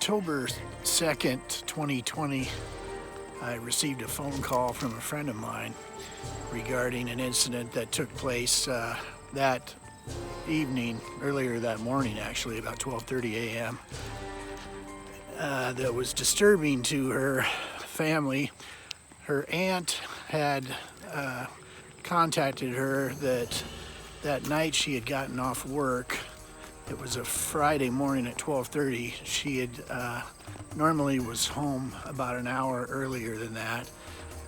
October 2nd, 2020, I received a phone call from a friend of mine regarding an incident that took place that evening, earlier that morning actually, about 12:30 a.m. That was disturbing to her family. Her aunt had contacted her that night she had gotten off work. It was a Friday morning at 12:30. She had normally was home about an hour earlier than that,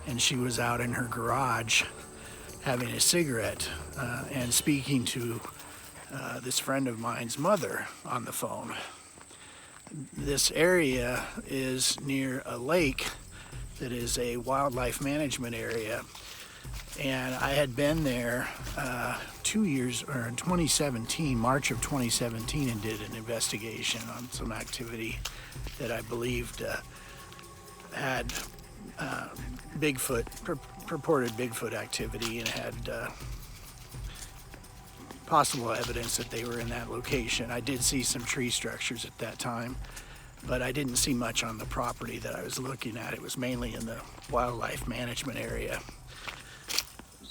and she was out in her garage having a cigarette and speaking to this friend of mine's mother on the phone. This area is near a lake that is a wildlife management area, and I had been there 2 years, or in 2017, March of 2017, and did an investigation on some activity that I believed had BigFoot, purported BigFoot activity, and had possible evidence that they were in that location. I did see some tree structures at that time, but I didn't see much on the property that I was looking at. It was mainly in the wildlife management area.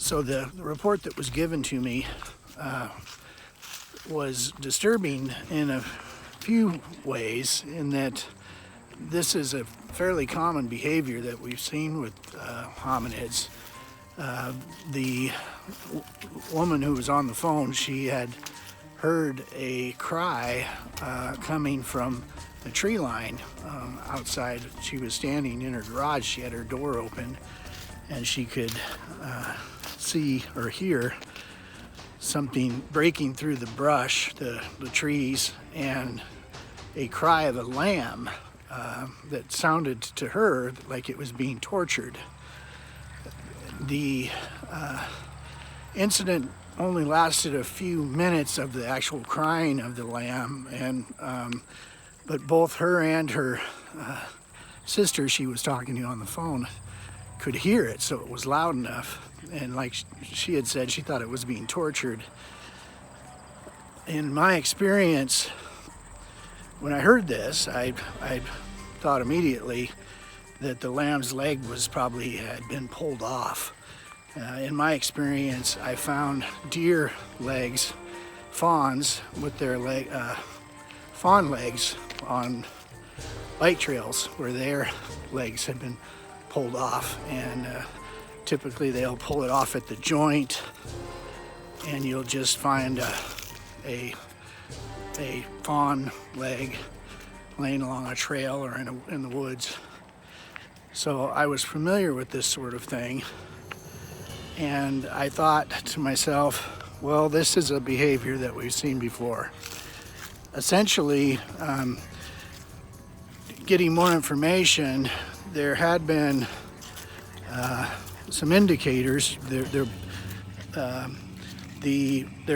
So the report that was given to me was disturbing in a few ways, in that this is a fairly common behavior that we've seen with hominids. The woman who was on the phone, she had heard a cry coming from the tree line outside. She was standing in her garage. She had her door open, and she could see or hear something breaking through the brush, the trees, and a cry of a lamb that sounded to her like it was being tortured. The incident only lasted a few minutes of the actual crying of the lamb, and but both her and her sister she was talking to on the phone could hear it, so it was loud enough. And like she had said, she thought it was being tortured. In my experience, when I heard this, I thought immediately that the lamb's leg was probably had been pulled off. In my experience, I found deer legs, fawns with their fawn legs on bike trails where their legs had been pulled off, and typically they'll pull it off at the joint, and you'll just find a fawn leg laying along a trail or in the woods. So I was familiar with this sort of thing, and I thought to myself, well, this is a behavior that we've seen before. Essentially, getting more information, there had been some indicators. There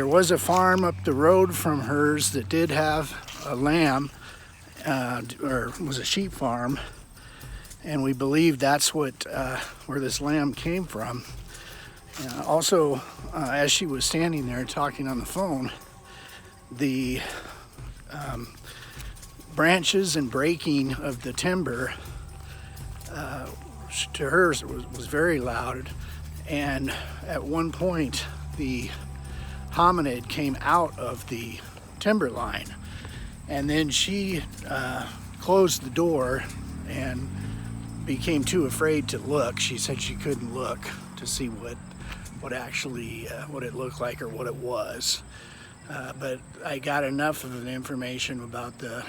was a farm up the road from hers that did have a lamb, or was a sheep farm, and we believe that's where this lamb came from. Also, as she was standing there talking on the phone, the branches and breaking of the timber to her was very loud, and at one point the hominid came out of the timber line, and then she closed the door and became too afraid to look. She said she couldn't look to see what it looked like or what it was, but I got enough of the information about the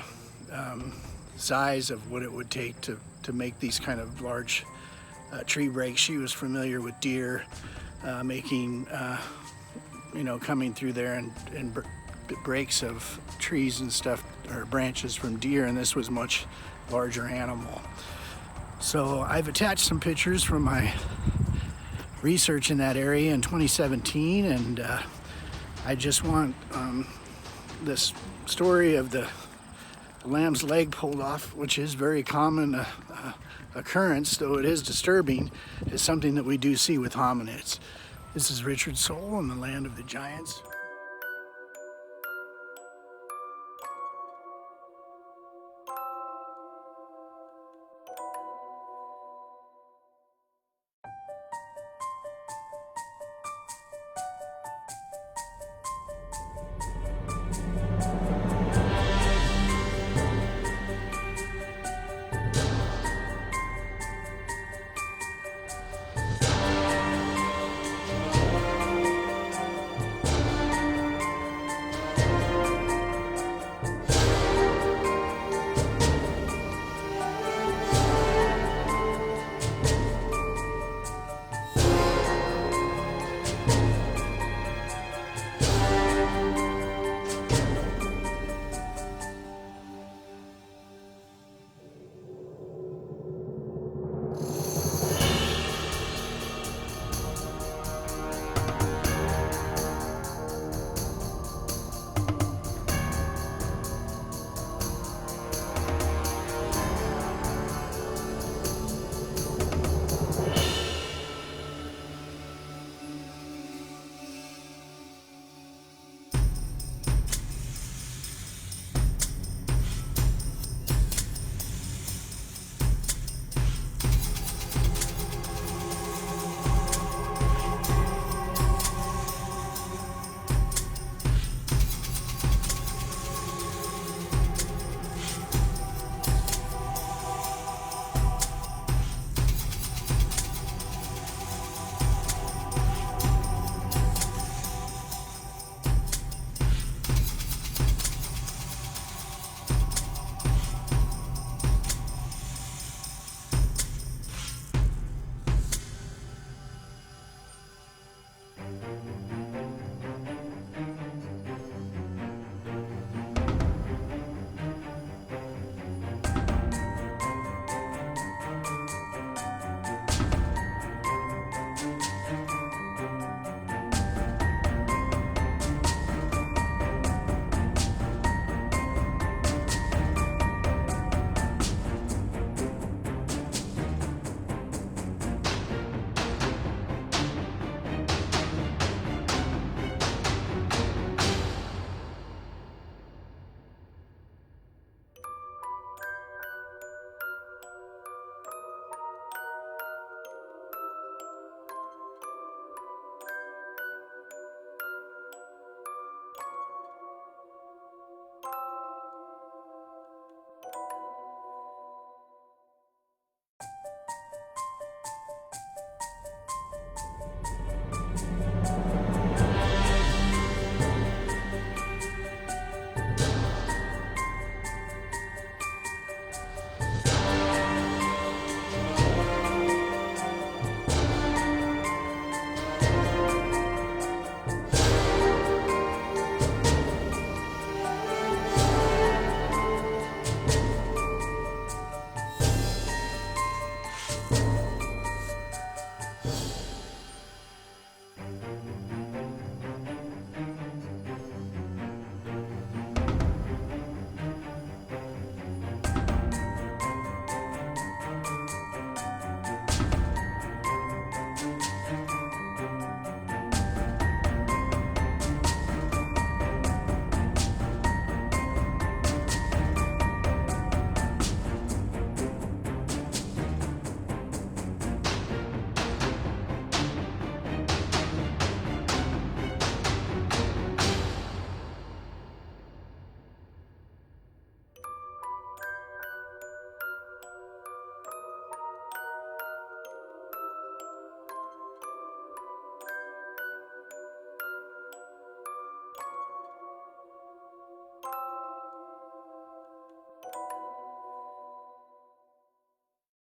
size of what it would take to make these kind of large tree breaks. She was familiar with deer making coming through there and breaks of trees and stuff, or branches from deer, and this was much larger animal. So I've attached some pictures from my research in that area in 2017, and I just want this story of the lamb's leg pulled off, which is very common occurrence, though it is disturbing, is something that we do see with hominids. This is Richard Soule in the land of the giants.